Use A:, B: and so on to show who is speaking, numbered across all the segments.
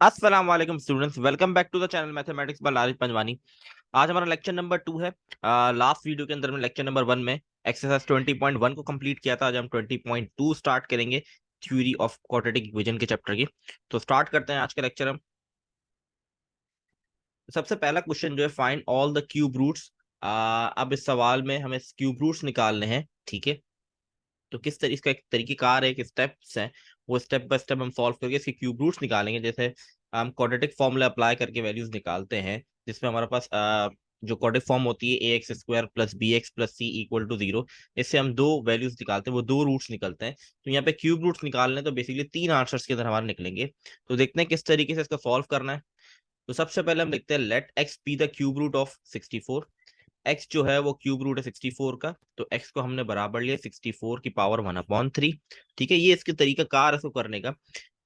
A: अस्सलाम वालेकुम students, welcome back to the channel mathematics by Laris Panjwani. आज हमारा लेक्चर नंबर 2 है। लास्ट वीडियो के अंदर में लेक्चर नंबर 1 में एक्सरसाइज 20.1 को कंप्लीट किया था। आज हम 20.2 स्टार्ट करेंगे, थ्योरी ऑफ क्वाड्रेटिक इक्वेशन के चैप्टर की। तो स्टार्ट करते हैं आज का लेक्चर हम। सबसे पहला क्वेश्चन जो है, find all the cube roots. अब इस सवाल में हमें क्यूब रूट्स निकालने हैं, ठीक है। तो किस तरह इसका एक तरीकेकार है, एक स्टेप्स है, वो स्टेप बाय स्टेप हम सॉल्व करके इसके क्यूब रूट्स निकालेंगे। जैसे हम क्वाड्रेटिक फॉर्मूला अप्लाई करके वैल्यूज निकालते हैं, जिसमें हमारे पास जो क्वाड्रेटिक फॉर्म होती है a x square plus b x plus c equal to 0। इससे हम दो वैल्यूज निकालते हैं, वो दो रूट्स निकलते हैं। तो यहाँ पे क्यूब रूट्स निकालने हैं, तो बेसिकली तीन आंसर्स के अंदर हमारे निकलेंगे। तो देखते हैं किस तरीके से इसका सॉल्व करना है। तो सबसे पहले हम देखते हैं, let x be the cube root of 64। X जो है वो क्यूब रूट है 64 का, तो एक्स को हमने बराबर लिया 64 की पावर 1/3। ठीक है, ये इसके तरीका कार है इसको करने का।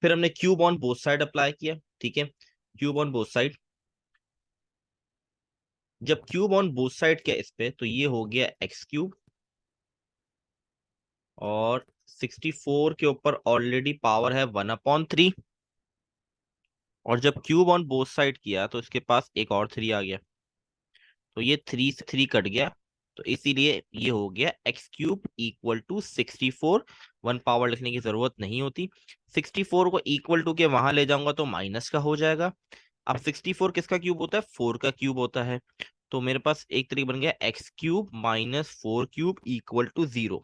A: फिर हमने cube on both side apply किया, ठीक है, क्यूब ऑन बोथ साइड। जब क्यूब ऑन बोथ साइड किया इस पे, तो ये हो गया एक्स क्यूब, और 64 के ऊपर ऑलरेडी पावर है 1/3। और जब क्यूब ऑन बोथ साइड किया तो इसके पास एक और 3 आ गया, तो ये 3 से 3 कट गया। तो इसीलिए ये हो गया x cube equal to 64। One power लिखने की जरूरत नहीं होती। 64 को इक्वल टू के वहां ले जाऊंगा तो माइनस का हो जाएगा। अब 64 किसका क्यूब होता है? 4 का क्यूब होता है। तो मेरे पास एक तरीका बन गया, x cube minus 4 cube equal to 0।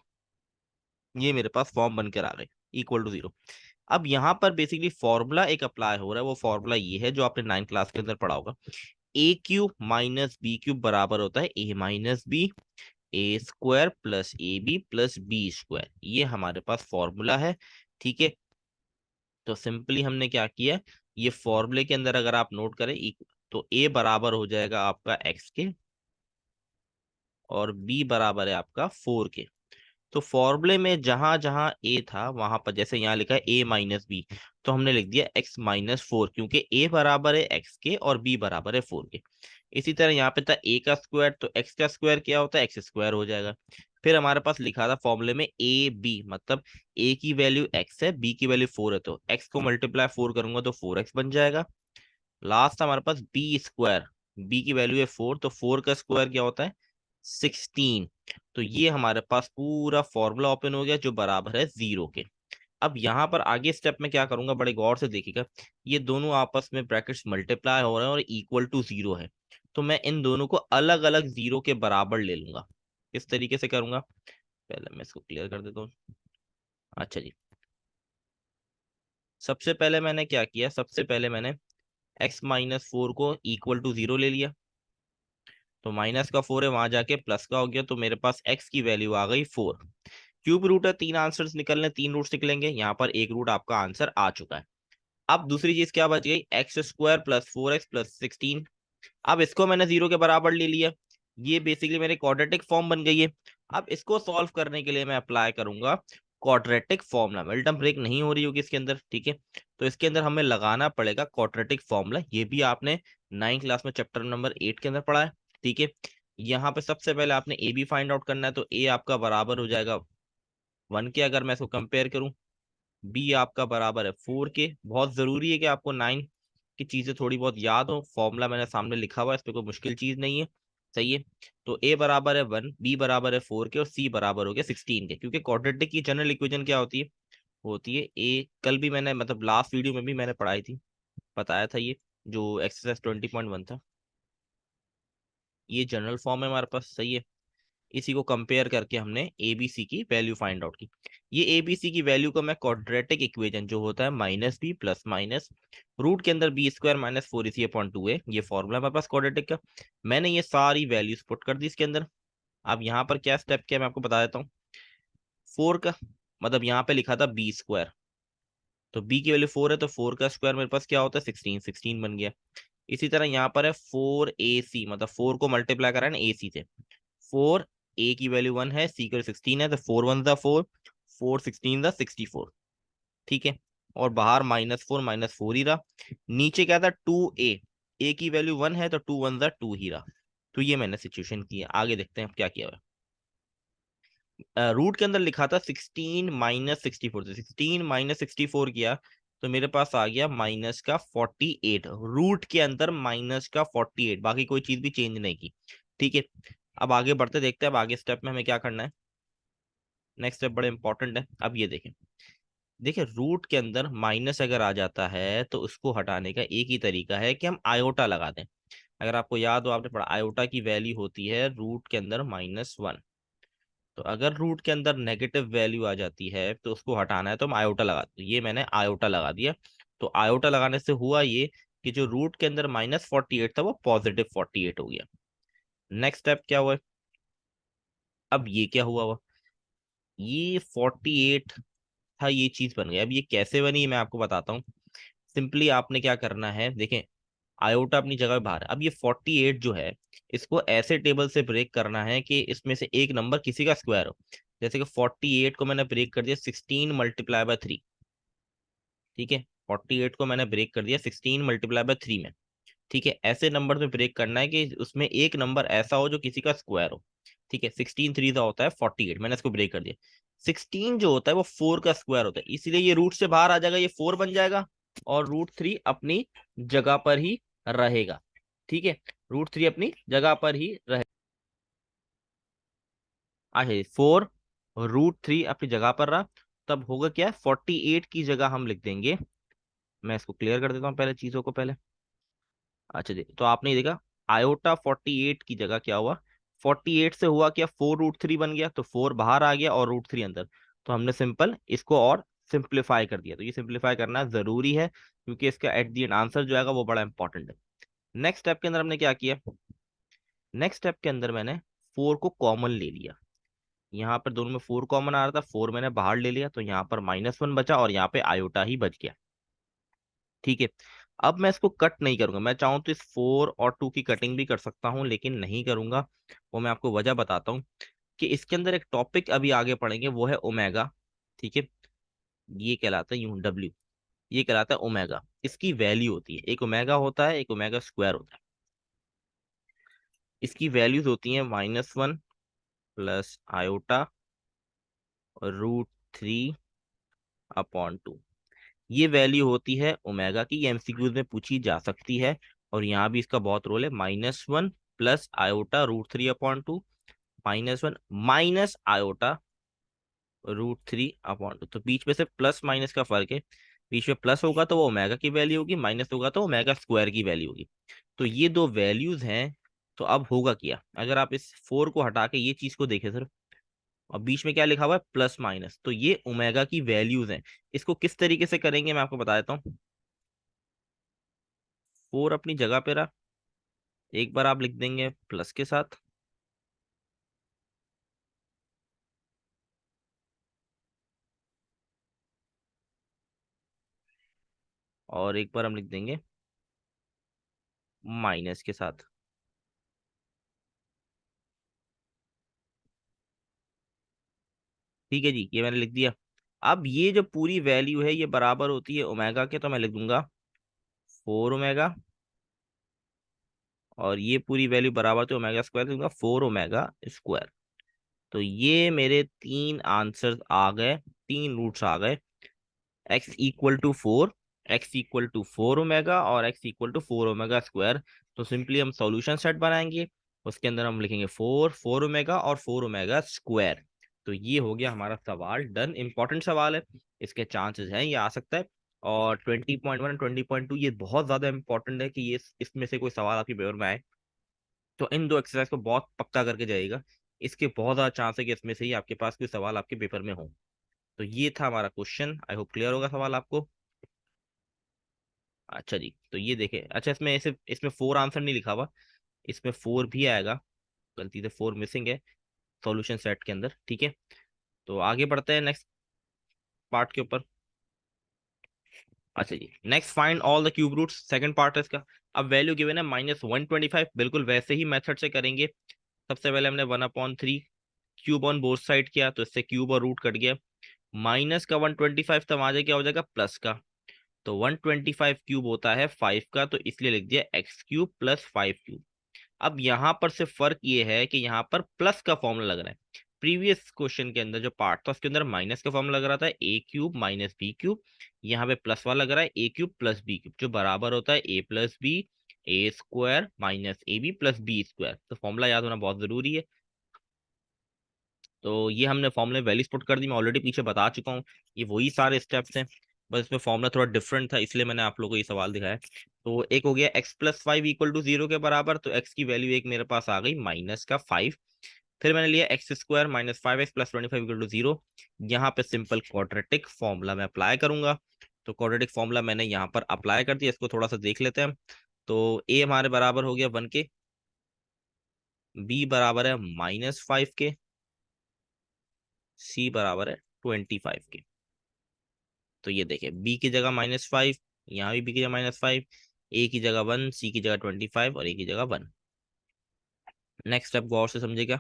A: ये मेरे पास फॉर्म बनकर आ गई, इक्वल टू 0। अब यहाँ पर बेसिकली फॉर्मूला एक अप्लाई हो रहा है। वो फॉर्मूला ये है जो आपने 9th क्लास के अंदर पढ़ा होगा। A cube minus b cube बराबर होता है a minus b, a square plus a b plus b square. ये हमारे पास फॉर्मूला है, ठीक है। तो सिंपली हमने क्या किया, ये फॉर्मूले के अंदर अगर आप नोट करें, तो ए बराबर हो जाएगा आपका एक्स के, और बी बराबर है आपका 4 के। तो फॉर्मूले में जहां जहां ए था वहां पर, जैसे यहाँ लिखा है ए माइनस बी, तो हमने लिख दिया एक्स माइनस 4, क्योंकि ए बराबर है एक्स के और बी बराबर है 4 के। इसी तरह यहाँ पे था ए का स्क्वायर, तो एक्स का स्क्वायर क्या होता है? एक्स स्क्वायर हो जाएगा। फिर हमारे पास लिखा था फॉर्मूले में ए बी, मतलब ए की वैल्यू एक्स है, बी की वैल्यू 4 है, तो एक्स को मल्टीप्लाई 4 करूंगा तो 4x बन जाएगा। लास्ट हमारे पास बी स्क्वायर, बी की वैल्यू है 4, तो 4 का स्क्वायर क्या होता है? 16। तो ये हमारे पास पूरा फॉर्मूला ओपन हो गया जो बराबर है 0 के। अब यहाँ पर आगे स्टेप में क्या करूंगा, बड़े गौर से देखिएगा। ये दोनों आपस में ब्रैकेट्स मल्टीप्लाई हो रहे हैं और इक्वल टू 0 है। तो मैं इन दोनों को अलग अलग 0 के बराबर ले लूंगा। किस तरीके से करूंगा, पहले मैं इसको क्लियर कर देता हूँ। अच्छा जी, सबसे पहले मैंने क्या किया, सबसे पहले मैंने x माइनस 4 को इक्वल टू 0 ले लिया। तो माइनस का 4 है, वहां जाके प्लस का हो गया, तो मेरे पास x की वैल्यू आ गई 4। क्यूब रूट है, तीन आंसर्स निकलने, तीन रूट्स निकलेंगे, यहाँ पर एक रूट आपका आंसर आ चुका है। अब दूसरी चीज क्या बच गई, x square plus 4x plus 16। अब इसको मैंने 0 के बराबर ले लिया। ये बेसिकली मेरे क्वाड्रेटिक फॉर्म बन गई है। अब इसको सॉल्व करने के लिए मैं अप्लाई करूंगा क्वाड्रेटिक फॉर्मूला। मिल्टन ब्रेक नहीं हो रही होगी इसके अंदर, ठीक है। तो इसके अंदर हमें लगाना पड़ेगा क्वाड्रेटिक फॉर्मूला। ये भी आपने 9 क्लास में चैप्टर नंबर 8 के अंदर पढ़ा है, ठीक है। यहाँ पे सबसे पहले आपने ए बी फाइंड आउट करना है, तो ए आपका बराबर हो जाएगा 1 के, अगर मैं इसको कंपेयर करूं। बी आपका बराबर है 4 के। बहुत जरूरी है कि आपको 9 की चीजें थोड़ी बहुत याद हो। फॉर्मूला मैंने सामने लिखा हुआ है, इस पे कोई मुश्किल चीज नहीं है, सही है। तो ए बराबर है 1, बी बराबर है 4 के, और सी बराबर हो गया 16 के। क्योंकि क्वाड्रेटिक की जनरल इक्वेशन क्या होती है? होती है ए, कल भी मैंने मतलब लास्ट वीडियो में भी मैंने पढ़ाई थी, बताया था ये, जो एक्सरसाइज 20.1 था। ये जनरल फॉर्म है हमारे पास, सही है। इसी को कंपेयर करके हमने ए बी सी की वैल्यू फाइंड आउट की। ये ए बी सी की वैल्यू को मैं क्वाड्रेटिक इक्वेशन जो होता है minus b plus minus root के अंदर बी स्क्वायर माइनस 4ac/2 है, ये फॉर्मूला हमारे पास क्वाड्रेटिक का। मैंने ये सारी वैल्यूज पुट कर दी इसके अंदर। अब यहाँ पर क्या स्टेप क्या है मैं आपको बता देता हूँ। 4 का मतलब यहाँ पे लिखा था बी स्क्वायर, तो बी की वैल्यू 4 है, तो 4 का स्क्वायर मेरे पास क्या होता है? 16, 16 बन गया। इसी तरह यहाँ पर है 4ac, मतलब 4 को मल्टीप्लाई करा है ना ए सी से। 4, ए की वैल्यू 1 है, सी की वैल्यू 16 है, तो 4 1 दा 4, 4 16 दा 64, ठीक है। और बाहर -4 ही रहा। नीचे क्या था? 2a, ए की वैल्यू 1 है, तो 2 1 दा 2 ही रहा। तो ये मैंने सिचुएशन की है। आगे देखते हैं अब क्या किया हुआ है। रूट के अंदर लिखा था 16 माइनस 64, 16 माइनस 64 किया, तो मेरे पास आ गया माइनस का 48, रूट के अंदर माइनस का 48, बाकी कोई चीज भी चेंज नहीं की। ठीक है, अब आगे बढ़ते देखते हैं अब आगे स्टेप में हमें क्या करना है। नेक्स्ट स्टेप बड़ा इंपॉर्टेंट है। अब ये देखें, देखिए रूट के अंदर माइनस अगर आ जाता है तो उसको हटाने का एक ही तरीका है कि हम आयोटा लगा दें। अगर आपको याद हो, आपने पढ़ा आयोटा की वैल्यू होती है रूट के अंदर -1। तो अगर रूट के अंदर नेगेटिव वैल्यू आ जाती है तो उसको हटाना है तो हम आयोटा लगाते हैं। ये मैंने आयोटा लगा दिया। तो आयोटा लगाने से हुआ ये कि जो रूट के अंदर -48 था वो +48 हो गया। नेक्स्ट स्टेप क्या हुआ, अब ये क्या हुआ, ये 48 था, ये चीज बन गई। अब ये कैसे बनी मैं आपको बताता हूँ। सिंपली आपने क्या करना है, देखें आयोटा अपनी जगह पे बाहर है। अब ये 48 जो है इसको ऐसे टेबल से ब्रेक करना है कि इसमें से एक नंबर किसी का स्क्वायर हो। जैसे कि 48 को मैंने ब्रेक कर दिया 16 × 3। ठीक है, 48 को मैंने ब्रेक कर दिया 16 × 3 में। ठीक है, ऐसे नंबर में ब्रेक करना है कि उसमें एक नंबर ऐसा हो जो किसी का स्क्वायर हो। ठीक है, 16 3 का होता है 48, मैंने इसको ब्रेक कर दिया। 16 जो होता है वो 4 का स्क्वायर होता है, इसीलिए ये रूट से बाहर आ जाएगा, ये 4 बन जाएगा और √3 अपनी जगह पर ही रहेगा। ठीक है, √3 अपनी जगह पर ही रहे। अच्छा, 4 √3 अपनी जगह पर रहा, तब होगा क्या, 48 की जगह हम लिख देंगे। मैं इसको क्लियर कर देता हूँ पहले चीजों को पहले। अच्छा जी, तो आपने ये देखा आयोटा 48 की जगह क्या हुआ, 48 से हुआ क्या, 4 √3 बन गया, तो 4 बाहर आ गया और √3 अंदर। तो हमने सिंपल इसको और सिंप्लीफाई कर दिया। तो ये सिंप्लीफाई करना जरूरी है क्योंकि इसका एट दी एंड आंसर जो आएगा वो बड़ा इंपॉर्टेंट है। नेक्स्ट स्टेप के अंदर हमने क्या किया, नेक्स्ट स्टेप के अंदर मैंने 4 को कॉमन ले लिया। यहाँ पर दोनों में 4 कॉमन आ रहा था, 4 मैंने बाहर ले लिया तो यहाँ पर -1 बचा और यहाँ पे आयोटा ही बच गया। ठीक है, अब मैं इसको कट नहीं करूंगा, मैं चाहूँ तो इस 4 और 2 की कटिंग भी कर सकता हूँ लेकिन नहीं करूंगा। वो मैं आपको वजह बताता हूँ कि इसके अंदर एक टॉपिक अभी आगे पढ़ेंगे वो है ओमेगा। ठीक है, ये कहलाता है यूं W, ये कहलाता है ओमेगा। इसकी वैल्यू होती है, एक ओमेगा होता है एक ओमेगा स्क्वायर होता है। इसकी वैल्यूज होती हैं -1 प्लस आयोटा √3/2। ये वैल्यू होती है ओमेगा की, ये एमसीक्यूज में पूछी जा सकती है और यहाँ भी इसका बहुत रोल है। -1 प्लस आयोटा √3/2, -1 माइनस आयोटा √3/2। तो बीच में से प्लस माइनस का फर्क है, बीच में प्लस होगा तो वो ओमेगा की वैल्यू होगी, माइनस होगा तो ओमेगा स्क्वायर की वैल्यू होगी। तो ये दो वैल्यूज हैं। तो अब होगा क्या, अगर आप इस 4 को हटा के ये चीज को देखें सर, और बीच में क्या लिखा हुआ है प्लस माइनस, तो ये ओमेगा की वैल्यूज हैं। इसको किस तरीके से करेंगे मैं आपको बता देता हूँ। 4 अपनी जगह पे रहा, एक बार आप लिख देंगे प्लस के साथ, और एक बार हम लिख देंगे माइनस के साथ। ठीक है जी, ये मैंने लिख दिया। अब ये जो पूरी वैल्यू है ये बराबर होती है ओमेगा के, तो मैं लिख दूंगा 4 ओमेगा, और ये पूरी वैल्यू बराबर होती है ओमेगा स्क्वायर, लिखूंगा 4 ओमेगा स्क्वायर। तो ये मेरे तीन आंसर्स आ गए, तीन रूट्स आ गए। x = 4, x = 4 ओमेगा और x = 4 ओमेगा स्क्वायर। तो सिंपली हम सॉल्यूशन सेट बनाएंगे, उसके अंदर हम लिखेंगे 4 ओमेगा और 4 ओमेगा स्क्वायर। तो ये हो गया हमारा सवाल डन। इंपॉर्टेंट सवाल है, इसके चांसेस हैं ये आ सकता है। और 20.1 20.2 ये बहुत ज्यादा इंपॉर्टेंट है कि ये इसमें से कोई सवाल आपके पेपर में आए। तो इन दो एक्सरसाइज को बहुत पक्का करके जाइएगा, इसके बहुत ज्यादा चांस है कि इसमें से ही आपके पास कोई सवाल आपके पेपर में हो। तो ये था हमारा क्वेश्चन, आई होप क्लियर होगा सवाल आपको। अच्छा जी, तो ये देखें, अच्छा इसमें ऐसे इसमें 4 आंसर नहीं लिखा हुआ, इसमें 4 भी आएगा, गलती से 4 मिसिंग है सॉल्यूशन सेट के अंदर। ठीक है, तो आगे बढ़ते हैं नेक्स्ट पार्ट के ऊपर। अच्छा जी, next find all the cube roots, second part है इसका। अब वैल्यू गिवन है -125, बिल्कुल वैसे ही मेथड से करेंगे। सबसे पहले हमने 1/3 क्यूब ऑन बोथ साइड किया तो इससे क्यूब और रूट कट गया। माइनस का 125 तब आ जाए क्या हो जाएगा प्लस का, तो 125 क्यूब होता है 5 का, तो इसलिए लिख दिया x³ + 5 क्यूब। अब यहाँ पर से फर्क ये है कि यहाँ पर प्लस का फॉर्मूला लग रहा है, प्रीवियस क्वेश्चन के अंदर जो पार्ट था उसके अंदर माइनस का फॉर्म लग रहा था a cube minus b cube, यहाँ पे प्लस वाला लग रहा है a cube plus b cube, जो बराबर होता है a plus b a square minus a b plus b square. तो फॉर्मूला याद होना बहुत जरूरी है। तो ये हमने फॉर्मूले वैल्यूज पुट कर दी, मैं ऑलरेडी पीछे बता चुका हूँ, ये वही सारे स्टेप्स हैं, बस इसमें फॉर्मूला थोड़ा डिफरेंट था इसलिए मैंने आप लोगों को ये सवाल दिखाया। तो एक हो गया x plus five equal to zero के बराबर, तो एक्स की वैल्यू एक मेरे पास आ गई माइनस का फाइव। फिर मैंने लिया x square minus five x plus 25 equal to zero. यहाँ पे सिंपल क्वाड्रेटिक फॉर्मूला मैं अप्लाई करूंगा, तो क्वाड्रेटिक फॉर्मूला मैंने यहाँ पर अप्लाई कर दिया, इसको थोड़ा सा देख लेते हैं हम। तो ए हमारे बराबर हो गया 1 के, बी बराबर है -5 के, सी बराबर है 25 के। तो ये देखिए बी की जगह -5, यहाँ भी बी की जगह -5, ए की जगह 1, सी की जगह 25 और ए की जगह 1। नेक्स्ट स्टेप गौर से समझेगा।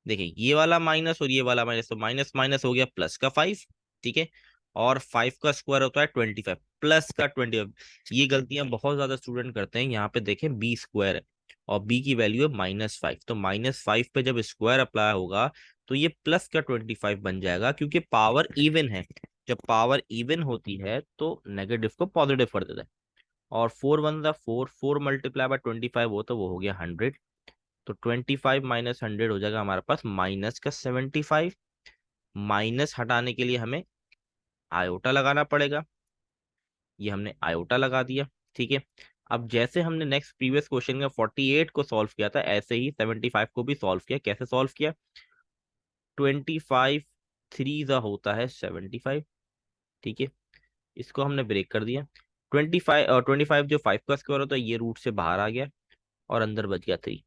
A: देखिए ये वाला माइनस और ये वाला माइनस, तो माइनस माइनस हो गया प्लस का 5, ठीक है। और 5 का स्क्वायर होता है 25 प्लस का 25। ये गलतियां बहुत ज्यादा स्टूडेंट करते हैं। यहाँ पे देखें बी स्क्वायर है और बी की वैल्यू है -5, तो -5 पे जब स्क्वायर अप्लाई होगा तो ये प्लस का 25 बन जाएगा, क्योंकि पावर इवन है। जब पावर इवन होती है तो नेगेटिव को पॉजिटिव कर देता है। और 4 वन द 4, 4 मल्टीप्लाई बाय 25 हो तो वो हो गया 100। तो 25 माइनस 100 हो जाएगा हमारे पास माइनस का 75। माइनस हटाने के लिए हमें आयोटा लगाना पड़ेगा, ये हमने आयोटा लगा दिया, ठीक है। अब जैसे हमने नेक्स्ट प्रीवियस क्वेश्चन में 48 को सॉल्व किया था, ऐसे ही 75 को भी सॉल्व किया। कैसे सॉल्व किया? 25 थ्री ज़ा होता है 75, ठीक है। इसको हमने ब्रेक कर दिया। 25 जो 5 का स्क्वायर होता है ये रूट से बाहर आ गया और अंदर बच गया 3।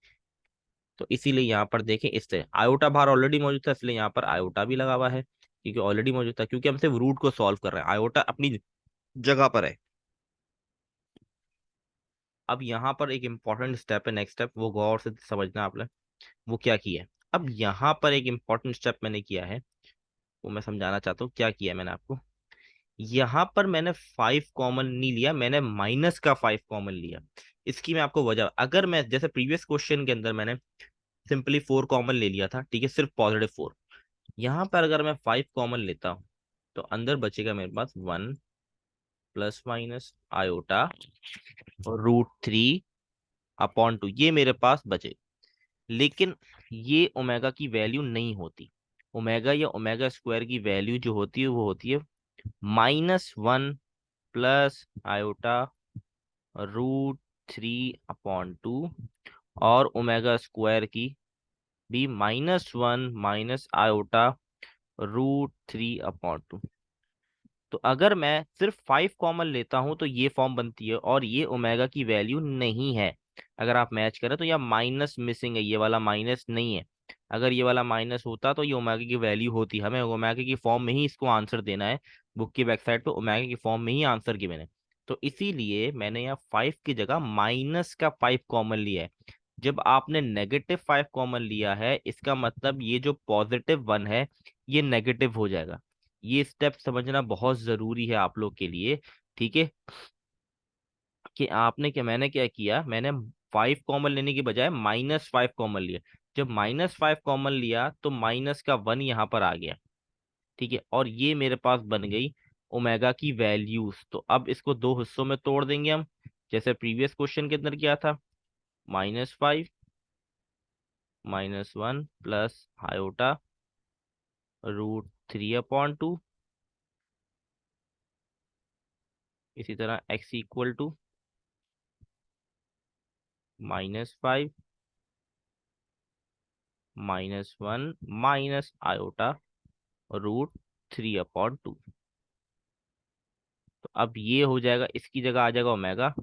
A: तो इसीलिए यहाँ पर देखें, इससे आयोटा बाहर ऑलरेडी मौजूद था, इसलिए यहाँ पर आयोटा भी लगा हुआ है, क्योंकि ऑलरेडी मौजूद था, क्योंकि हम सिर्फ रूट को सॉल्व कर रहे हैं, आयोटा अपनी जगह पर है। अब यहाँ पर एक इंपॉर्टेंट स्टेप है, नेक्स्ट स्टेप, वो गौर से समझना आपने। वो क्या किया है? अब यहाँ पर एक इंपॉर्टेंट स्टेप मैंने किया है, वो मैं समझाना चाहता हूँ क्या किया है मैंने आपको। यहाँ पर मैंने 5 कॉमन नहीं लिया, मैंने माइनस का 5 कॉमन लिया। इसकी मैं आपको वजह, अगर मैं जैसे प्रीवियस क्वेश्चन के अंदर मैंने सिंपली 4 कॉमन ले लिया था, ठीक है, सिर्फ पॉजिटिव 4। यहाँ पर अगर मैं 5 कॉमन लेता हूँ तो अंदर बचेगा मेरे पास 1 प्लस माइनस आयोटा और √3/2, ये मेरे पास बचे। लेकिन ये ओमेगा की वैल्यू नहीं होती। ओमेगा या ओमेगा स्क्वायर की वैल्यू जो होती है वो होती है -1 प्लस आयोटा √3/2, और ओमेगा स्क्वायर की भी -1 माइनस आयोटा √3/2। तो अगर मैं सिर्फ 5 कॉमन लेता हूं तो ये फॉर्म बनती है, और ये ओमेगा की वैल्यू नहीं है। अगर आप मैच करें तो यह माइनस मिसिंग है, ये वाला माइनस नहीं है। अगर ये वाला माइनस होता तो ये ओमेगा की वैल्यू होती। हमें ओमेगा की फॉर्म में ही इसको आंसर देना है, बुक की बैक साइड पे ओमेगा की फॉर्म में ही आंसर गिवन है। तो इसीलिए मैंने यहाँ 5 की जगह माइनस का 5 कॉमन लिया है। जब आपने -5 कॉमन लिया है, इसका मतलब ये जो +1 है ये नेगेटिव हो जाएगा। ये स्टेप समझना बहुत जरूरी है आप लोग के लिए, ठीक है। कि आपने क्या, मैंने क्या किया, मैंने 5 कॉमन लेने की बजाय -5 कॉमन लिया। जब -5 कॉमन लिया तो माइनस का 1 यहाँ पर आ गया, ठीक है। और ये मेरे पास बन गई ओमेगा की वैल्यूज। तो अब इसको दो हिस्सों में तोड़ देंगे हम, जैसे प्रीवियस क्वेश्चन के अंदर किया था। -5 -1 प्लस आयोटा √3/2। इसी तरह x equal to -5 -1 minus iota √3/2। तो अब ये हो जाएगा, इसकी जगह आ जाएगा ओमेगा,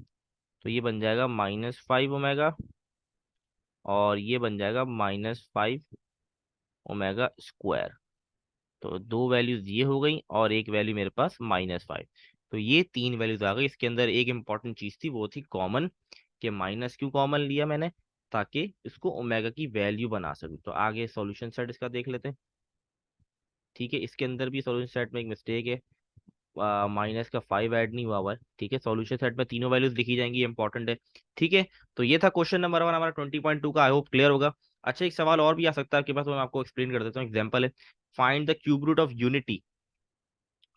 A: तो ये बन जाएगा -5 ओमेगा, और ये बन जाएगा -5 ओमेगा स्क्वायर। तो दो वैल्यूज ये हो गई और एक वैल्यू मेरे पास -5। तो ये तीन वैल्यूज आ गई। इसके अंदर एक इंपॉर्टेंट चीज थी, वो थी कॉमन, कि माइनस क्यों कॉमन लिया मैंने, ताकि इसको ओमेगा की वैल्यू बना सकूं। तो आगे सॉल्यूशन सेट इसका देख लेते हैं, ठीक है। इसके अंदर भी सॉल्यूशन सेट में एक मिस्टेक है, माइनस का 5 ऐड नहीं हुआ हुआ है, ठीक है। सॉल्यूशन सेट में तीनों वैल्यूज लिखी जाएंगी, ये इंपॉर्टेंट है, ठीक है। तो ये था क्वेश्चन नंबर 1 हमारा 20.2 का। आई होप क्लियर होगा। अच्छा, एक सवाल और भी आ सकता है आपके पास, तो मैं आपको एक्सप्लेन कर देता हूँ। एग्जांपल है, find the cube root of unity.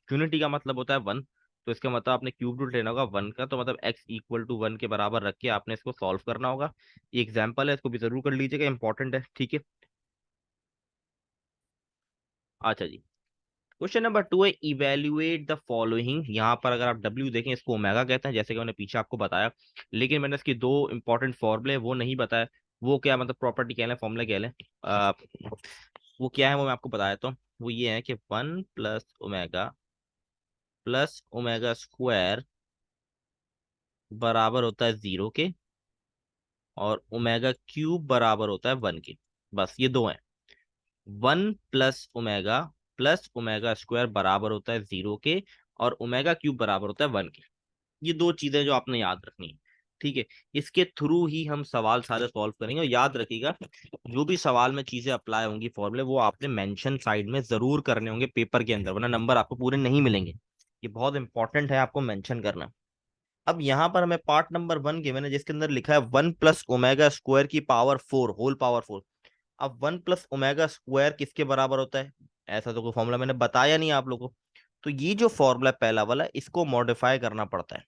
A: Unity का मतलब होता है वन, तो इसका मतलब आपने क्यूब रूट लेना होगा वन का, तो मतलब एक्स इक्वल टू वन के बराबर रख के आपने इसको सॉल्व करना होगा। ये एग्जाम्पल है, इसको भी जरूर कर लीजिएगा, इंपॉर्टेंट है, ठीक है। अच्छा जी, क्वेश्चन नंबर 2 है, इवेल्युएट द फॉलोइंग। यहाँ पर अगर आप डब्ल्यू देखें, इसको ओमेगा कहते हैं, जैसे कि मैंने पीछे आपको बताया, लेकिन मैंने इसकी दो इंपॉर्टेंट फॉर्मूले वो नहीं बताया। वो क्या, मतलब प्रॉपर्टी कह लें, फॉर्मूला कह लें, आ, वो क्या है वो मैं आपको बताया। तो वो ये है कि वन प्लस ओमेगा स्क्वायर बराबर होता है जीरो के, और ओमेगा क्यूब बराबर होता है वन के। बस ये दो हैं। वन प्लस ओमेगा स्क्वायर बराबर होता है जीरो के, और ओमेगा क्यूब बराबर होता है वन के। ये दो चीजें जो आपने याद रखनी है, ठीक है। इसके थ्रू ही हम सवाल सारे सॉल्व करेंगे। और याद रखिएगा, जो भी सवाल में चीजें अप्लाई होंगी, फॉर्मूले, वो आपने मेंशन साइड में जरूर करने होंगे पेपर के अंदर, वरना नंबर आपको पूरे नहीं मिलेंगे। ये बहुत इंपॉर्टेंट है, आपको मेंशन करना। अब यहाँ पर हमें पार्ट नंबर वन के मैंने जिसके अंदर लिखा है वन प्लस ओमेगा स्क्वायर की power four, whole power four. अब वन प्लस ओमेगा स्क्वायर किसके बराबर होता है? ऐसा तो कोई फॉर्मूला मैंने बताया नहीं आप लोगों को। तो ये जो फॉर्मूला पहला वाला, इसको मॉडिफाई करना पड़ता है।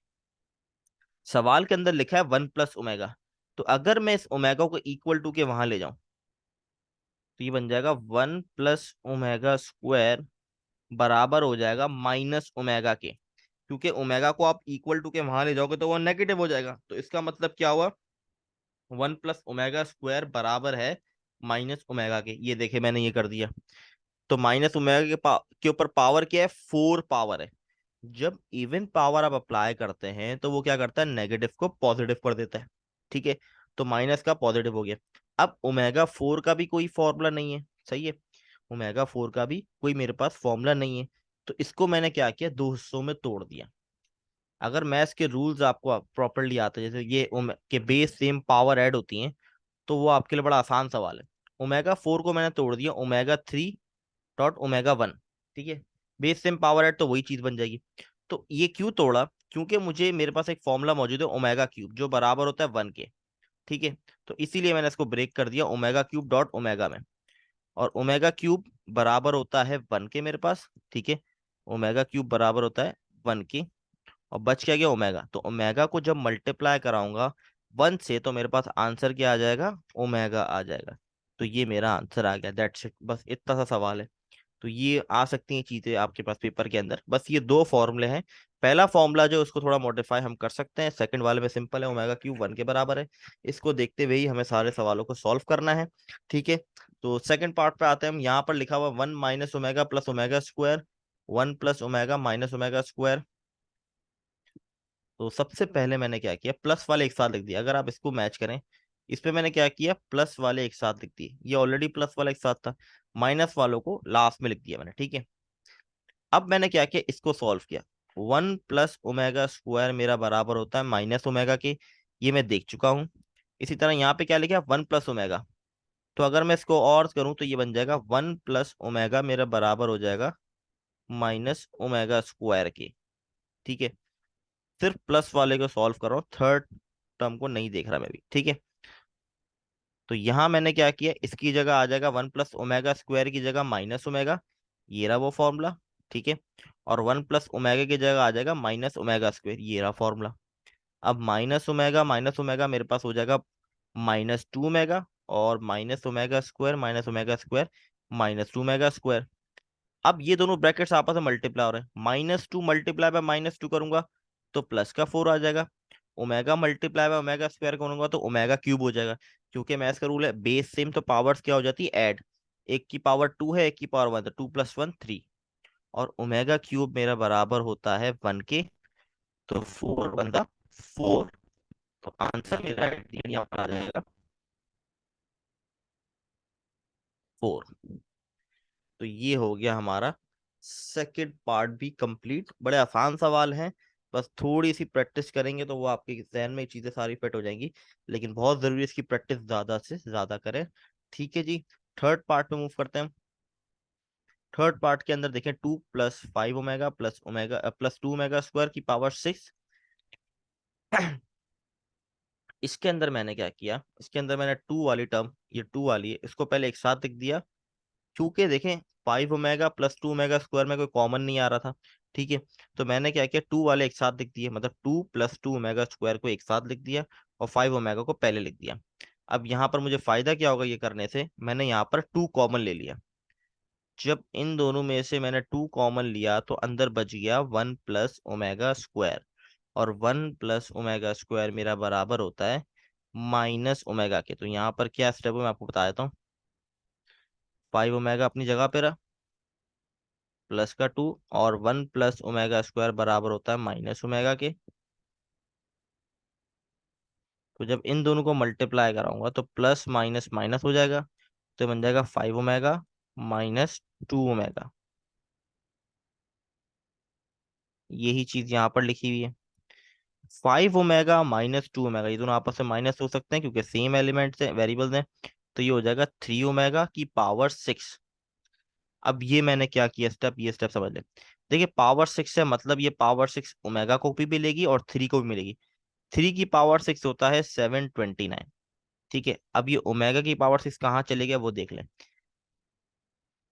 A: सवाल के अंदर लिखा है वन प्लस ओमेगा, तो अगर मैं इस ओमेगा को इक्वल टू के वहां ले जाऊं, तो ये बन जाएगा वन प्लस ओमेगा स्क्वायर बराबर हो जाएगा माइनस ओमेगा के। क्योंकि ओमेगा को आप इक्वल टू के वहां ले जाओगे तो वो नेगेटिव हो जाएगा, तो इसका मतलब क्या हुआ, वन प्लस ओमेगा स्क्वायर बराबर है माइनस ओमेगा के। ये देखे मैंने ये कर दिया। तो माइनस ओमेगा के ऊपर पावर क्या है, फोर पावर है। जब इवन पावर आप अप्लाई करते हैं तो वो क्या करता है, नेगेटिव को पॉजिटिव कर देता है, ठीक है। तो माइनस का पॉजिटिव हो गया। अब ओमेगा फोर का भी कोई फॉर्मूला नहीं है, सही है। ओमेगा फोर का भी कोई मेरे पास फॉर्मूला नहीं है, तो इसको मैंने क्या किया, दो हिस्सों में तोड़ दिया। अगर मैथ्स के रूल्स आपको प्रॉपरली आते हैं, जैसे ये के बेस सेम पावर ऐड होती हैं, तो वो आपके लिए बड़ा आसान सवाल है। ओमेगा फोर को मैंने तोड़ दिया omega three dot omega one, ठीक है। बेस सेम पावर ऐड तो वही चीज बन जाएगी। तो ये क्यों तोड़ा, क्योंकि मुझे मेरे पास एक फॉर्मूला मौजूद है ओमेगा क्यूब, जो बराबर होता है वन के, ठीक है। तो इसीलिए मैंने इसको ब्रेक कर दिया ओमेगा क्यूब डॉट ओमेगा में। और ओमेगा क्यूब बराबर होता है वन के मेरे पास, ठीक है। ओमेगा क्यूब बराबर होता है वन के, और बच क्या गया ओमेगा। तो ओमेगा को जब मल्टीप्लाई कराऊंगा वन से, तो मेरे पास आंसर क्या आ जाएगा, ओमेगा आ जाएगा। तो ये मेरा आंसर आ गया, दैट्स इट, बस इतना सा सवाल है। तो ये आ सकती हैं चीजें आपके पास पेपर के अंदर, बस ये दो फॉर्मूले हैं। पहला फॉर्मूला जो उसको थोड़ा मॉडिफाई हम कर सकते हैं, सेकंड वाले में सिंपल है, ओमेगा क्यूब वन के बराबर है। इसको देखते हुए ही हमें सारे सवालों को सॉल्व करना है, ठीक है। तो सेकंड पार्ट पे आते हैं हम। यहाँ पर लिखा हुआ one minus omega plus omega square, one plus omega minus omega square. तो सबसे पहले मैंने क्या किया, प्लस वाले एक साथ लिख दिया। अगर आप इसको मैच करें, इस पे मैंने क्या किया, प्लस वाले एक साथ लिख दिए, ये ऑलरेडी प्लस वाला एक साथ था। माइनस वालों को लास्ट में लिख दिया मैंने, ठीक है। अब मैंने क्या किया, इसको सॉल्व किया। वन प्लस ओमेगा स्क्वायर मेरा बराबर होता है माइनस ओमेगा के, ये मैं देख चुका हूं। इसी तरह यहाँ पे क्या लिखा, वन प्लस ओमेगा। तो अगर मैं इसको और करूं तो ये बन जाएगा वन प्लस ओमेगा मेरा बराबर हो जाएगा माइनस ओमेगा स्क्वायर के, ठीक है। सिर्फ प्लस वाले को सॉल्व कर रहा हूँ, थर्ड टर्म को नहीं देख रहा मैं भी, ठीक है। तो यहां मैंने क्या किया, इसकी जगह आ जाएगा वन प्लस ओमेगा स्क्वायर की जगह माइनस ओमेगा, ये रहा वो फॉर्मूला, ठीक है। और वन प्लस ओमेगा की जगह आ जाएगा माइनस ओमेगा स्क्वायर, ये रहा फॉर्मूला। अब माइनस ओमेगा मेरे पास हो जाएगा माइनस टू ओमेगा, और minus omega square minus two omega square. अब ये दोनों ब्रैकेट्स आपस में मल्टीप्लाई हो रहे हैं, minus two multiply by minus two करूंगा तो प्लस का फोर आ जाएगा। Omega multiply by omega square करूंगा तो ओमेगा क्यूब हो जाएगा। क्योंकि मैथ्स का रूल है बेस सेम तो पावर्स क्या हो जाती है, ऐड। एक की पावर टू है, एक की पावर वन, तो टू प्लस वन थ्री। और ओमेगा क्यूब मेरा बराबर होता है वन के, तो फोर बनता फोर। तो आंसर मेरा यहाँ पर आ जाएगा फोर। तो ये हो गया हमारा सेकंड पार्ट भी कंप्लीट। बड़े आसान सवाल हैं, बस थोड़ी सी प्रैक्टिस करेंगे तो वो आपके जहन में चीजें सारी फिट हो जाएंगी। लेकिन बहुत जरूरी है इसकी प्रैक्टिस ज्यादा से ज्यादा करें, ठीक है जी। थर्ड पार्ट में मूव करते हैं। थर्ड पार्ट के अंदर देखें, two plus five omega plus omega plus two omega square की पावर सिक्स इसके अंदर मैंने क्या किया, इसके अंदर मैंने टू वाली टर्म, ये टू वाली है, इसको पहले एक साथ लिख दिया। क्योंकि देखें 5 ओमेगा प्लस 2 ओमेगा स्क्वायर में कोई कॉमन नहीं आ रहा था। ठीक है, तो मैंने क्या किया, टू वाले एक साथ लिख दिए, मतलब 2 + 2 ओमेगा स्क्वायर को एक साथ लिख दिया और 5 ओमेगा को पहले लिख दिया। अब यहाँ पर मुझे फायदा क्या होगा ये करने से, मैंने यहाँ पर टू कॉमन ले लिया। जब इन दोनों में से मैंने टू कॉमन लिया तो अंदर बच गया 1 + ओमेगा स्क्वायर, और 1 + ओमेगा स्क्वायर मेरा बराबर होता है -ओमेगा के। तो यहाँ पर क्या स्टेप है मैं आपको बता देता हूँ। 5 ओमेगा अपनी जगह पे रहा, प्लस का 2, और 1 + ओमेगा स्क्वायर बराबर होता है -ओमेगा के। तो जब इन दोनों को मल्टीप्लाई कराऊंगा तो प्लस माइनस माइनस हो जाएगा, तो बन जाएगा 5 ओमेगा -2 ओमेगा। यही चीज यहाँ पर लिखी हुई है। 5 ओमेगा -2 ओमेगा, ये दोनों आपस में माइनस हो सकते हैं क्योंकि सेम एलिमेंट्स हैं, वेरिएबल्स हैं। तो ये हो जाएगा 3 ओमेगा की पावर 6। अब ये मैंने क्या किया स्टेप, ये स्टेप समझ ले। देखिए पावर 6 है, मतलब ये पावर 6 ओमेगा को भी मिलेगी और 3 को भी मिलेगी। 3 की पावर 6 होता है 729। ठीक है, अब ये ओमेगा की पावर 6 कहाँ चले गया वो देख लें।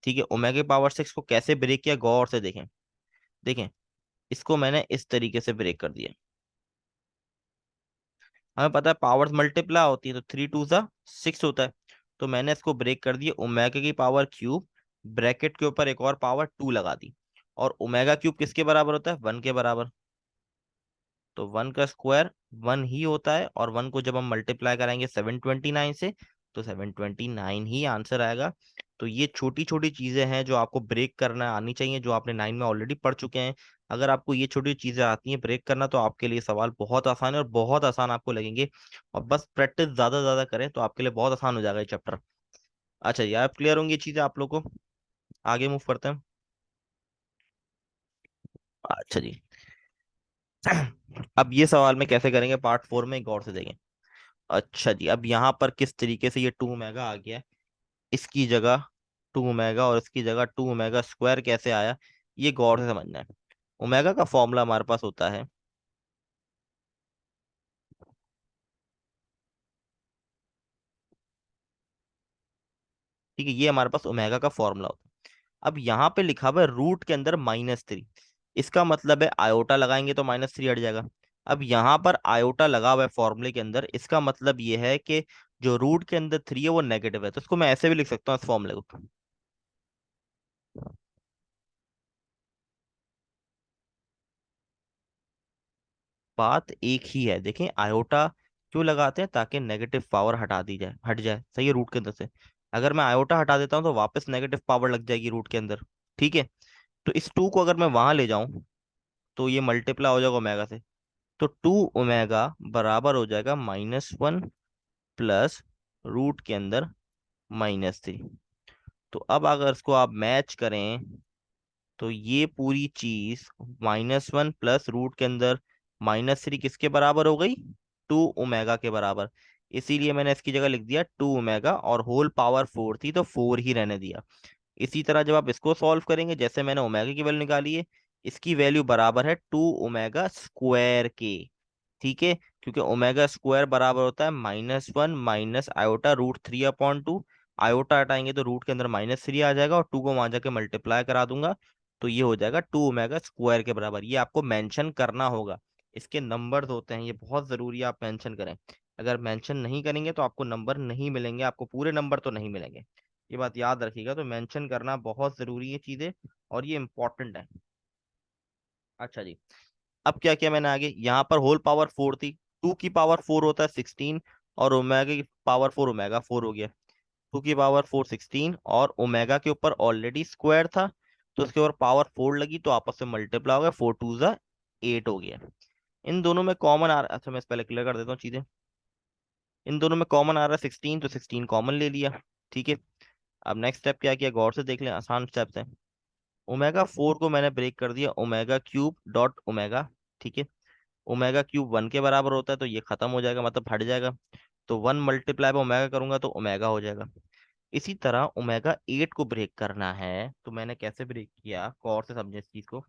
A: ठीक है, ओमेगा की पावर 6 को कैसे ब्रेक किया गौर से देखें। देखें, इसको मैंने इस तरीके से ब्रेक कर दिया। हमें पता है पावर्स मल्टीप्लाई होती है, तो 3 × 2 = 6 होता है। तो मैंने इसको ब्रेक कर दिया, ओमेगा की पावर क्यूब, ब्रैकेट के ऊपर एक और पावर 2 लगा दी। और ओमेगा क्यूब किसके बराबर होता है, 1 के बराबर। तो 1 का स्क्वायर 1 ही होता है, और 1 को जब हम मल्टीप्लाई कराएंगे 729 से, तो 729 ही आंसर आएगा। तो ये छोटी छोटी चीजें हैं जो आपको ब्रेक करना आनी चाहिए, जो आपने 9 में ऑलरेडी पढ़ चुके हैं। अगर आपको ये छोटी चीजें आती हैं ब्रेक करना, तो आपके लिए सवाल बहुत आसान है और बहुत आसान आपको लगेंगे। और बस प्रैक्टिस ज्यादा ज्यादा करें तो आपके लिए बहुत आसान हो जाएगा ये चैप्टर। अच्छा ये आप क्लियर होंगी ये चीजें आप लोग को। आगे मूव करते हैं। अच्छा जी। अब ये सवाल में कैसे करेंगे पार्ट 4 में गौर से देखें। अच्छा जी, अब यहाँ पर किस तरीके से ये 2 ओमेगा आ गया, इसकी जगह 2 ओमेगा और इसकी जगह 2 ओमेगा स्क्वायर कैसे आया, ये गौर से समझना है। ओमेगा का फॉर्मूला हमारे पास होता है, ठीक है, ये हमारे पास ओमेगा का फॉर्मूला होता है। अब यहाँ पे लिखा हुआ है रूट के अंदर -3, इसका मतलब है आयोटा लगाएंगे तो -3 हट जाएगा। अब यहाँ पर आयोटा लगा हुआ है फॉर्मूले के अंदर, इसका मतलब ये है कि जो रूट के अंदर 3 है वो नेगेटिव है, तो इसको मैं ऐसे भी लिख सकता हूँ इस फॉर्मूले को। बात एक ही है, देखें आयोटा क्यों लगाते हैं, ताकि नेगेटिव पावर हटा दी जाए, हट जाए, सही है, रूट के अंदर से। अगर मैं आयोटा हटा देता हूँ तो वापस नेगेटिव पावर लग जाएगी रूट के अंदर। ठीक है, तो इस 2 को अगर मैं वहां ले जाऊं तो ये मल्टीप्लाई हो जाएगा ओमेगा से। तो 2 ओमेगा बराबर हो जाएगा -1 प्लस रूट के अंदर -3। तो अब अगर इसको आप मैच करें तो ये पूरी चीज -1 प्लस रूट के अंदर -3 किसके बराबर हो गई, 2 ओमेगा के बराबर। इसीलिए मैंने इसकी जगह लिख दिया 2 ओमेगा, और होल पावर 4 थी तो 4 ही रहने दिया। इसी तरह जब आप इसको सॉल्व करेंगे, जैसे मैंने ओमेगा की वैल्यू निकाली है, इसकी वैल्यू बराबर है 2 ओमेगा स्क्वायर के। ठीक है, क्योंकि ओमेगा स्क्वायर बराबर होता है -1 माइनस आयोटा √3/2। आयोटा हटाएंगे तो रूट के अंदर -3 आ जाएगा, और 2 को वहां जाके मल्टीप्लाई करा दूंगा, तो ये हो जाएगा 2 ओमेगा स्क्वायर के बराबर। ये आपको मेंशन करना होगा, इसके नंबर्स होते हैं, ये बहुत जरूरी है आप मेंशन करें। अगर मेंशन नहीं करेंगे तो आपको नंबर नहीं मिलेंगे, आपको पूरे नंबर तो नहीं मिलेंगे। ये बात याद रखिएगा, तो मेंशन करना बहुत जरूरी है चीजें, और ये इंपॉर्टेंट है। अच्छा जी, अब क्या किया मैंने आगे, यहाँ पर होल पावर 4 थी, 2 की पावर 4 होता है 16, और ओमेगा की पावर 4 ओमेगा 4 हो गया। 2 की पावर 4 16, और ओमेगा के ऊपर ऑलरेडी स्क्वायर था, तो उसके ऊपर पावर 4 लगी तो आपस में मल्टीप्लाई हो गया, 4 2 = 8 हो गया। इन दोनों में कॉमन आ रहा, अच्छा मैं इस पहले क्लियर कर देता हूँ चीजें। इन दोनों में कॉमन आ रहा है 16, तो 16 कॉमन ले लिया। ठीक है, अब नेक्स्ट स्टेप क्या किया गौर से देख लें, आसान स्टेप्स है। ओमेगा 4 को मैंने ब्रेक कर दिया, ओमेगा क्यूब डॉट ओमेगा। ठीक है, ओमेगा क्यूब 1 के बराबर होता है, तो ये खत्म हो जाएगा, मतलब हट जाएगा। तो 1 मल्टीप्लाई पे ओमेगा करूंगा तो ओमेगा हो जाएगा। इसी तरह ओमेगा 8 को ब्रेक करना है, तो मैंने कैसे ब्रेक किया गौर से समझे इस चीज को।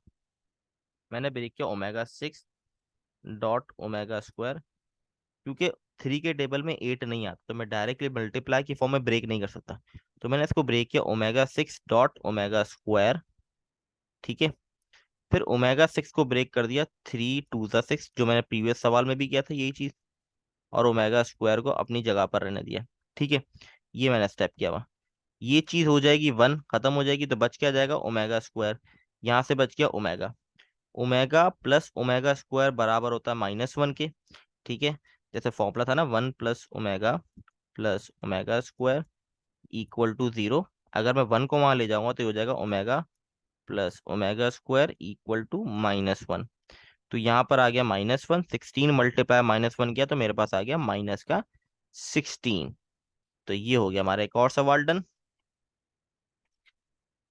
A: मैंने ब्रेक किया ओमेगा 6 डॉट ओमेगा स्क्वायर, क्योंकि 3 के टेबल में 8 नहीं आता, तो मैं डायरेक्टली मल्टीप्लाई की फॉर्म में ब्रेक नहीं कर सकता। तो मैंने इसको ब्रेक किया ओमेगा 6 डॉट ओमेगा स्क्वायर। ठीक है, फिर ओमेगा 6 को ब्रेक कर दिया 3 2 6, जो मैंने प्रीवियस सवाल में भी किया था यही चीज, और ओमेगा स्क्वायर को अपनी जगह पर रहने दिया। ठीक है, ये मैंने स्टेप किया हुआ। ये चीज हो जाएगी 1, खत्म हो जाएगी, तो बच क्या जाएगा ओमेगा स्क्वायर। यहाँ से बच गया omega. Omega plus omega square बराबर होता है -1 के। ठीक है, जैसे फॉर्मूला था ना, 1 plus omega square equal to 0। अगर मैं 1 को वहां ले जाऊंगा तो ये हो जाएगा omega plus omega square equal to -1। तो यहाँ पर आ गया -1, 16 मल्टीप्लाई -1 किया तो मेरे पास आ गया माइनस का 16। तो ये हो गया हमारा एक और सवाल डन।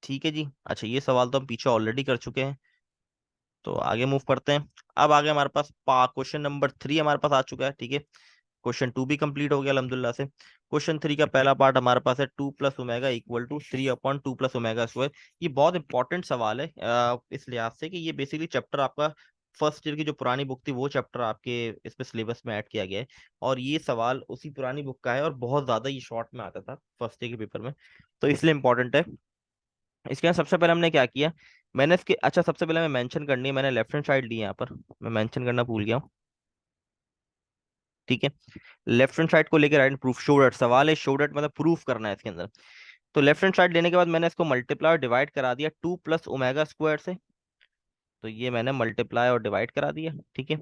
A: ठीक है जी। अच्छा, ये सवाल तो हम पीछे ऑलरेडी कर चुके हैं, तो आगे मूव करते हैं। अब आगे हमारे पास क्वेश्चन नंबर 3 हमारे पास आ चुका है। ठीक है, क्वेश्चन 2 भी कंप्लीट हो गया अल्हम्दुलिल्लाह से। क्वेश्चन 3 का पहला पार्ट हमारे पास है 2 + omega equal to 3/2 + omega square. ये बहुत इंपॉर्टेंट सवाल है इस लिहाज से कि ये बेसिकली चैप्टर आपका फर्स्ट ईयर की जो पुरानी बुक थी वो चैप्टर आपके इस पे सिलेबस में ऐड किया गया है। और ये सवाल उसी पुरानी बुक का है और बहुत ज्यादा ये शॉर्ट में आता था फर्स्ट ईयर के पेपर में, तो इसलिए इंपॉर्टेंट है। इसके बाद सबसे पहले हमने क्या किया, मैंने इसके, अच्छा सबसे पहले मैं मेंशन करनी है, मैंने लेफ्ट हैंड साइड ली है यहाँ पर, मैं मेंशन करना भूल गया हूँ। ठीक है, लेफ्ट हैंड साइड को लेकर राइट प्रूफ शो डैट, सवाल है शो डैट मतलब प्रूफ करना है इसके अंदर। तो लेफ्ट हैंड साइड लेने के बाद मैंने इसको मल्टीप्लाई और डिवाइड करा दिया 2 + ओमेगा स्क्वायर से। तो ये मैंने मल्टीप्लाई और डिवाइड करा दिया। ठीक है,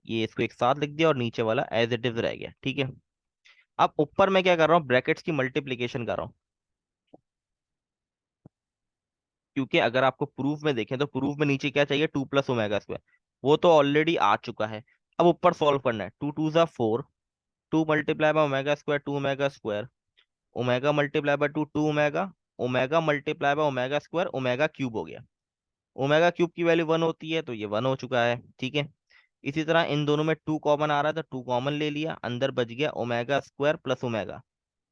A: ये इसको एक साथ लिख दिया और नीचे वाला एज इट इज रह गया। ठीक है, अब ऊपर मैं क्या कर रहा हूँ, ब्रैकेट्स की मल्टीप्लीकेशन कर रहा हूँ, क्योंकि अगर आपको प्रूफ में देखें तो प्रूफ में नीचे क्या चाहिए, 2 + ओमेगा स्क्वायर, वो तो ऑलरेडी आ चुका है। अब ऊपर सॉल्व करना है, 2 2 ज़ा 4, 2 × omega square 2 omega square, omega multiply by 2 2 omega, omega multiply by omega square, omega cube हो गया। ओमेगा क्यूब की वैल्यू 1 होती है तो ये 1 हो चुका है। ठीक है, इसी तरह इन दोनों में 2 कॉमन आ रहा था, 2 कॉमन ले लिया, अंदर बच गया ओमेगा स्क्वायर प्लस ओमेगा,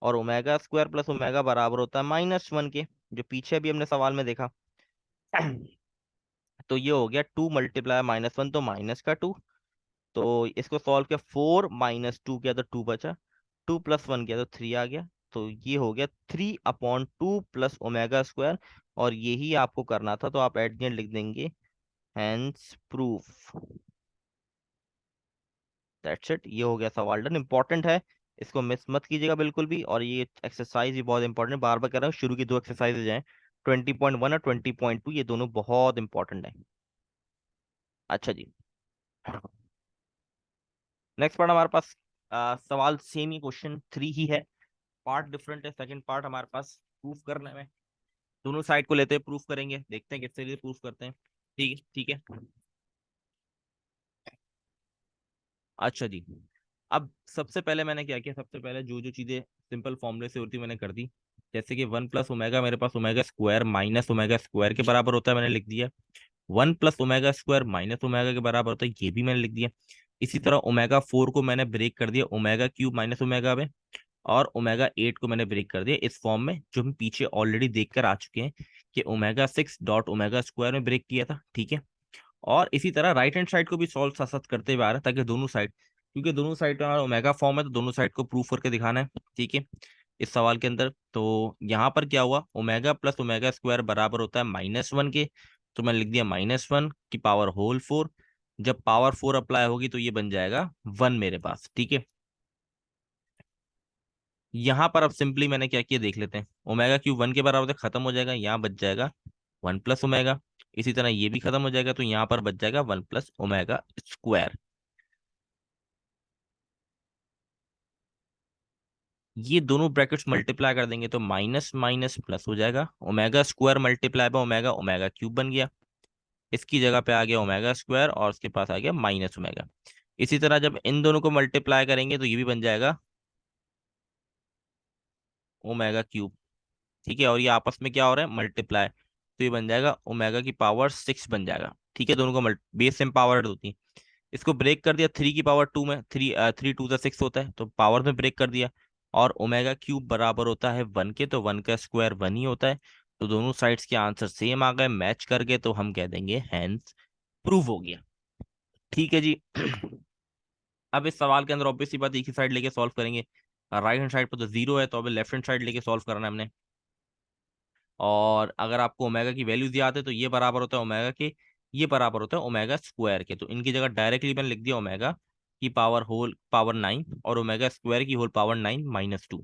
A: और ओमेगा स्क्वायर प्लस ओमेगा बराबर होता है -1 के, जो पीछे भी हमने सवाल में देखा। तो ये हो गया 2 × -1 तो -2। तो इसको सॉल्व किया, 4 - 2 किया तो 2 बचा, 2 + 1 किया तो 3 आ गया। तो ये हो गया 3/2 + ओमेगा स्क्वायर, और यही आपको करना था, तो आप एट द एंड लिख देंगे हैंस प्रूफ। दैट्स इट, ये हो गया सवाल डन। इंपॉर्टेंट है, इसको मिस मत कीजिएगा बिल्कुल भी, और ये एक्सरसाइज भी बहुत इंपॉर्टेंट है, बार बार कह रहा हूँ, शुरू की 2 एक्सरसाइजेज हैं, 20.1 और 20.2, ये दोनों बहुत इंपॉर्टेंट है। अच्छा जी, नेक्स्ट पार्ट हमारे पास सवाल सेम ही, क्वेश्चन 3 ही है, पार्ट डिफरेंट है। सेकंड पार्ट हमारे पास प्रूफ करने में, दोनों साइड को लेते हैं, प्रूफ करेंगे, देखते हैं किससे लिए प्रूफ करते हैं। ठीक है, ठीक है। अच्छा जी, अब सबसे पहले मैंने क्या किया, सबसे पहले जो जो चीजें सिंपल फॉर्मूले से होती मैंने कर दी। जैसे कि 1 + ओमेगा मेरे पास omega square minus omega square के बराबर होता है, मैंने लिख दिया। 1 + ओमेगा स्क्वायर माइनस ओमेगा के बराबर होता है, ये भी मैंने लिख दिया। इसी तरह ओमेगा 4 को मैंने ब्रेक कर दिया ओमेगा क्यूब माइनस ओमेगा में, और ओमेगा 8 को मैंने ब्रेक कर दिया इस फॉर्म में, जो हम पीछे ऑलरेडी देख कर आ चुके हैं कि ओमेगा 6 डॉट ओमेगा स्क्वायर में ब्रेक किया था। ठीक है, और इसी तरह राइट हैंड साइड को भी सॉल्व साथ साथ करते हुए आ रहा है, ताकि दोनों साइड, क्योंकि दोनों साइड में हमारा ओमेगा फॉर्म है, तो दोनों साइड को प्रूफ करके दिखाना है। ठीक है, इस सवाल के अंदर तो यहाँ पर क्या हुआ, ओमेगा प्लस ओमेगा स्क्वायर बराबर होता है -1 के, तो मैंने लिख दिया -1 की पावर होल 4। जब पावर 4 अप्लाई होगी तो ये बन जाएगा 1 मेरे पास। ठीक है, यहाँ पर अब सिंपली मैंने क्या किया देख लेते हैं, ओमेगा क्यूब 1 के बराबर तो खत्म हो जाएगा, यहाँ बच जाएगा 1 + ओमेगा। इसी तरह ये भी खत्म हो जाएगा, तो यहाँ पर बच जाएगा 1 + ओमेगा स्क्वायर। ये दोनों ब्रैकेट्स मल्टीप्लाई कर देंगे तो माइनस माइनस प्लस हो जाएगा, omega square multiply by omega, omega cube बन गया। इसकी जगह पे आ गया ओमेगा स्क्वायर, और उसके पास आ गया -ओमेगा। इसी तरह जब इन दोनों को मल्टीप्लाई करेंगे तो ये भी बन जाएगा ओमेगा क्यूब। ठीक है, और ये आपस में क्या हो रहा है, मल्टीप्लाई, तो ये बन जाएगा ओमेगा की पावर 6 बन जाएगा। ठीक है, दोनों को बेस सेम पावर होती है। इसको ब्रेक कर दिया 3 की पावर 2 में, 3 2 ज़ा 6 होता है, तो पावर में ब्रेक कर दिया, और ओमेगा क्यूब बराबर होता है 1 के, तो 1 का स्क्वायर 1 ही होता है। तो दोनों साइड्स के आंसर सेम आ गए, मैच कर गए, तो हम कह देंगे हैंस प्रूव हो गया। ठीक है जी। अब इस सवाल के अंदर ऑब्वियस सी बात एक ही साइड लेके सॉल्व करेंगे। राइट हैंड साइड पर तो जीरो है, तो अभी लेफ्ट हैंड साइड लेके सॉल्व करना है हमने। और अगर आपको ओमेगा की वैल्यूज याद है तो ये बराबर होता है ओमेगा के, ये बराबर होता है ओमेगा स्क्वायर के। तो इनकी जगह डायरेक्टली मैंने लिख दिया ओमेगा की पावर होल पावर 9 और ओमेगा स्क्वायर की होल पावर 9 - 2।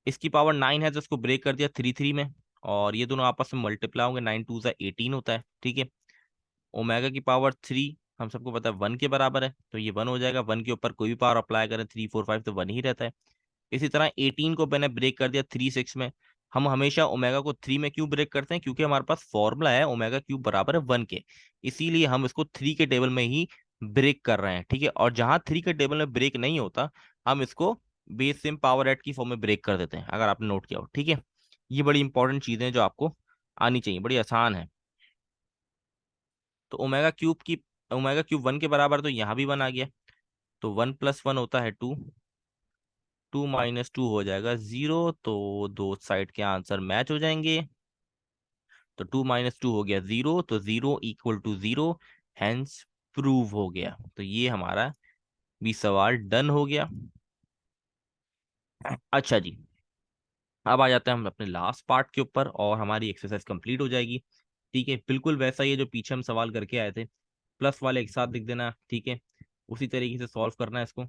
A: इसकी पावर 9 है तो इसको ब्रेक कर दिया 3 3 में, और ये दोनों आपस में मल्टीप्लाई होंगे, 9 2 = 18 होता है, ठीक है। ओमेगा की पावर 3 हम सबको पता है 1 के बराबर है, तो ये 1 हो जाएगा। 1 के ऊपर कोई भी पावर अप्लाई करें 3 4 5 तो 1 ही रहता है। इसी तरह 18 को मैंने ब्रेक कर दिया 3 6 में। हम हमेशा ओमेगा को 3 में क्यों ब्रेक करते हैं, क्योंकि हमारे पास फॉर्मूला है ओमेगा क्यूब बराबर है 1 के, इसीलिए हम इसको 3 के टेबल में ही ब्रेक कर रहे हैं, ठीक है। और जहां 3 के टेबल में ब्रेक नहीं होता, हम इसको बेस सेम पावर एट की फॉर्म में ब्रेक कर देते हैं, अगर आपने नोट किया हो, ठीक है। ये बड़ी इंपॉर्टेंट चीजें हैं जो आपको आनी चाहिए, बड़ी आसान है। तो ओमेगा क्यूब 1 के बराबर, तो यहाँ भी 1 आ गया। तो 1 + 1 होता है 2, 2 - 2 हो जाएगा 0, तो दो साइड के आंसर मैच हो जाएंगे। तो 2 - 2 हो गया 0, तो 0 = 0, हैंस प्रूव हो गया। तो ये हमारा भी सवाल डन हो गया। अच्छा जी, अब आ जाते हैं हम अपने लास्ट पार्ट के ऊपर और हमारी एक्सरसाइज कंप्लीट हो जाएगी, ठीक है। बिल्कुल वैसा ही है जो पीछे हम सवाल करके आए थे, प्लस वाले एक साथ लिख देना, ठीक है। उसी तरीके से सॉल्व करना है इसको।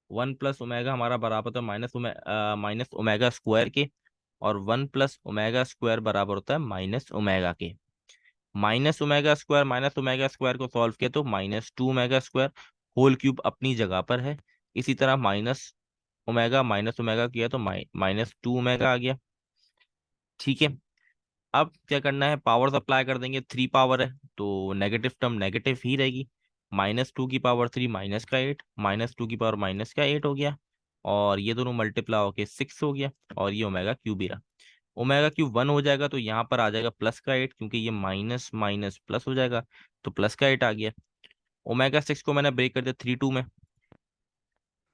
A: 1 + ओमेगा हमारा बराबर होता है माइनस ओमेगा स्क्वायर के, और 1 + ओमेगा स्क्वायर बराबर होता है माइनस ओमेगा के। माइनस ओमेगा स्क्वायर को सॉल्व किया तो -2 ओमेगा स्क्वायर, होल क्यूब अपनी जगह पर है। इसी तरह माइनस ओमेगा किया तो -2 ओमेगा आ गया, ठीक है। अब क्या करना है, पावर्स अप्लाई कर देंगे, 3 पावर है तो नेगेटिव टर्म नेगेटिव ही रहेगी। -2 की पावर 3 -8, -2 की पावर - 8 हो गया, और ये दोनों मल्टीप्लाई होके 6 हो गया, और ये ओमेगा क्यूब ही रहा। ओमेगा क्यूब 1 हो जाएगा तो यहाँ पर आ जाएगा +8, क्योंकि ये माइनस माइनस प्लस हो जाएगा, तो +8 आ गया। ओमेगा 6 को मैंने ब्रेक कर दिया 3 2 में,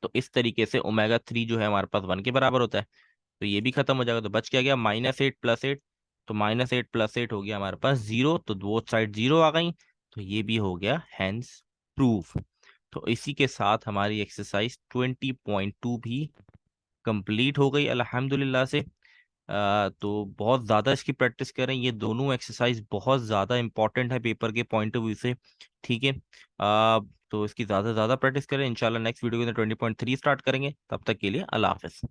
A: तो इस तरीके से ओमेगा 3 जो है हमारे पास 1 के बराबर होता है, तो ये भी खत्म हो जाएगा। तो बच क्या गया -8 + 8, तो -8 + 8 हो गया हमारे पास 0, तो दो साइड 0 आ गई, तो ये भी हो गया हैंस प्रूफ। तो इसी के साथ हमारी एक्सरसाइज 20.2 भी कंप्लीट हो गई अल्हम्दुलिल्लाह से। तो बहुत ज़्यादा इसकी प्रैक्टिस करें, ये दोनों एक्सरसाइज बहुत ज़्यादा इंपॉर्टेंट है पेपर के पॉइंट ऑफ व्यू से, ठीक है। तो इसकी ज़्यादा से ज़्यादा प्रैक्टिस करें। इंशाल्लाह नेक्स्ट वीडियो के अंदर 20.3 स्टार्ट करेंगे, तब तक के लिए अल्लाह हाफिज़।